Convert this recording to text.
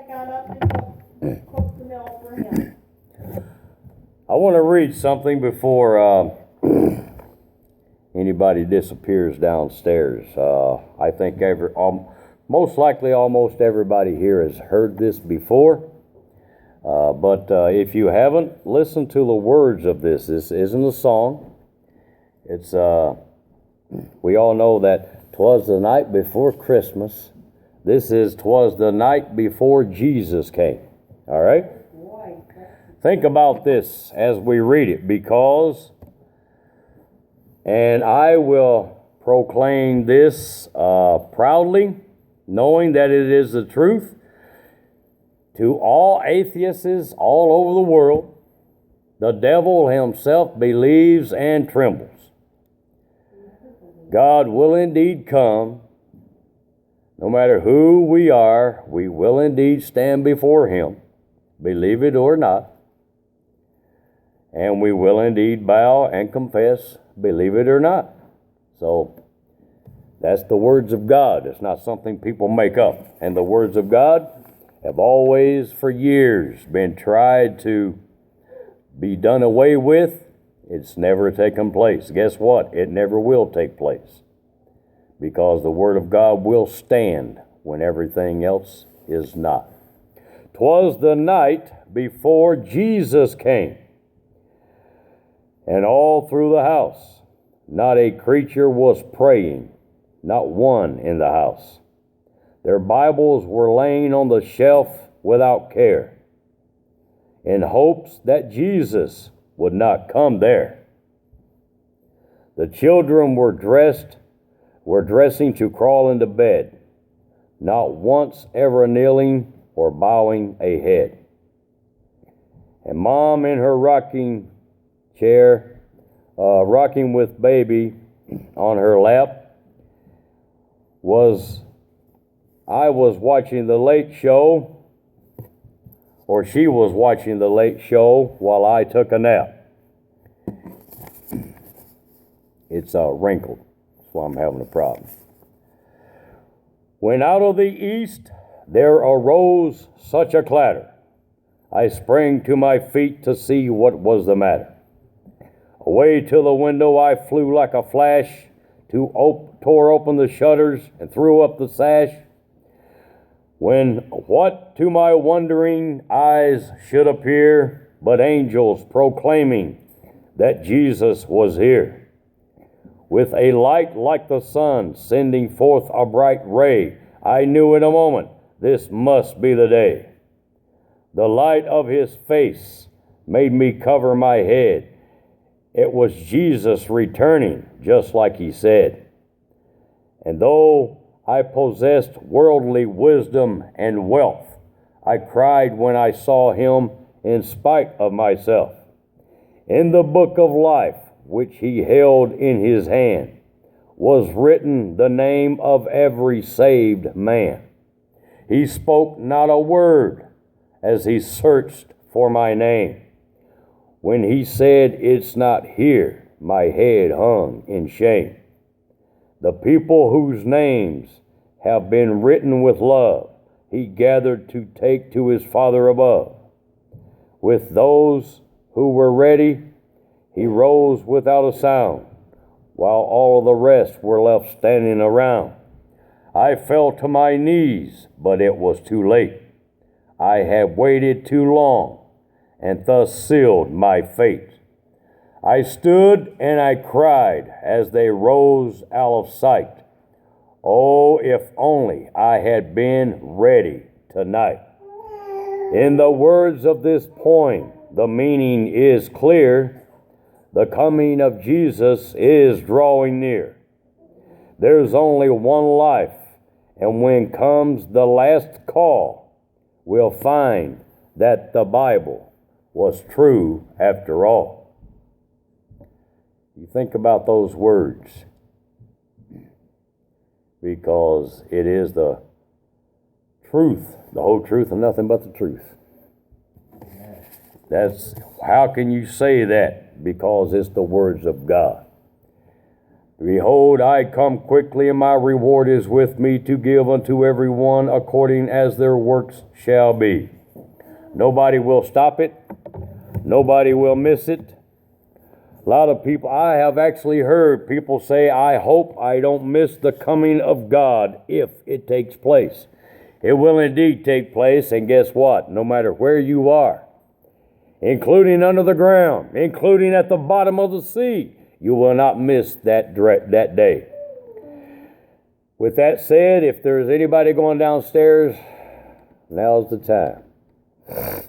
got up and cooked the meal for him. I want to read something before anybody disappears downstairs. I think most likely almost everybody here has heard this before. But if you haven't, listen to the words of this. This isn't a song. It's we all know that 'twas the night before Christmas. This is 'twas the night before Jesus came. All right? Think about this as we read it, because, and I will proclaim this proudly, knowing that it is the truth, to all atheists all over the world. The devil himself believes and trembles. God will indeed come. No matter who we are, we will indeed stand before him, believe it or not. And we will indeed bow and confess, believe it or not. So that's the words of God. It's not something people make up. And the words of God have always, for years, been tried to be done away with. It's never taken place. Guess what? It never will take place. Because the Word of God will stand when everything else is not. 'Twas the night before Jesus came. And all through the house, not a creature was praying, not one in the house. Their Bibles were laying on the shelf without care, in hopes that Jesus would not come there. The children were dressing to crawl into bed, not once ever kneeling or bowing a head. And Mom in her rocking chair, rocking with baby on her lap, I was watching the Late Show, or she was watching the Late Show while I took a nap. It's wrinkled. That's why I'm having a problem. When out of the east there arose such a clatter, I sprang to my feet to see what was the matter. Away to the window I flew like a flash, tore open the shutters and threw up the sash. When what to my wondering eyes should appear but angels proclaiming that Jesus was here, with a light like the sun sending forth a bright ray, I knew in a moment this must be the day. The light of his face made me cover my head. It was Jesus returning, just like he said. And though I possessed worldly wisdom and wealth, I cried when I saw him in spite of myself. In the book of life, which he held in his hand, was written the name of every saved man. He spoke not a word as he searched for my name. When he said, "It's not here," my head hung in shame. The people whose names have been written with love, he gathered to take to his Father above. With those who were ready, he rose without a sound, while all of the rest were left standing around. I fell to my knees, but it was too late. I had waited too long, and thus sealed my fate. I stood and I cried as they rose out of sight. Oh, if only I had been ready tonight. In the words of this poem, the meaning is clear. The coming of Jesus is drawing near. There's only one life, and when comes the last call, we'll find that the Bible was true after all. You think about those words, because it is the truth, the whole truth and nothing but the truth. How can you say that? Because it's the words of God. Behold, I come quickly, and my reward is with me to give unto every one according as their works shall be. Nobody will stop it. Nobody will miss it. A lot of people, I have actually heard people say, I hope I don't miss the coming of God if it takes place. It will indeed take place, and guess what? No matter where you are, including under the ground, including at the bottom of the sea, you will not miss that day. With that said, if there's anybody going downstairs, now's the time.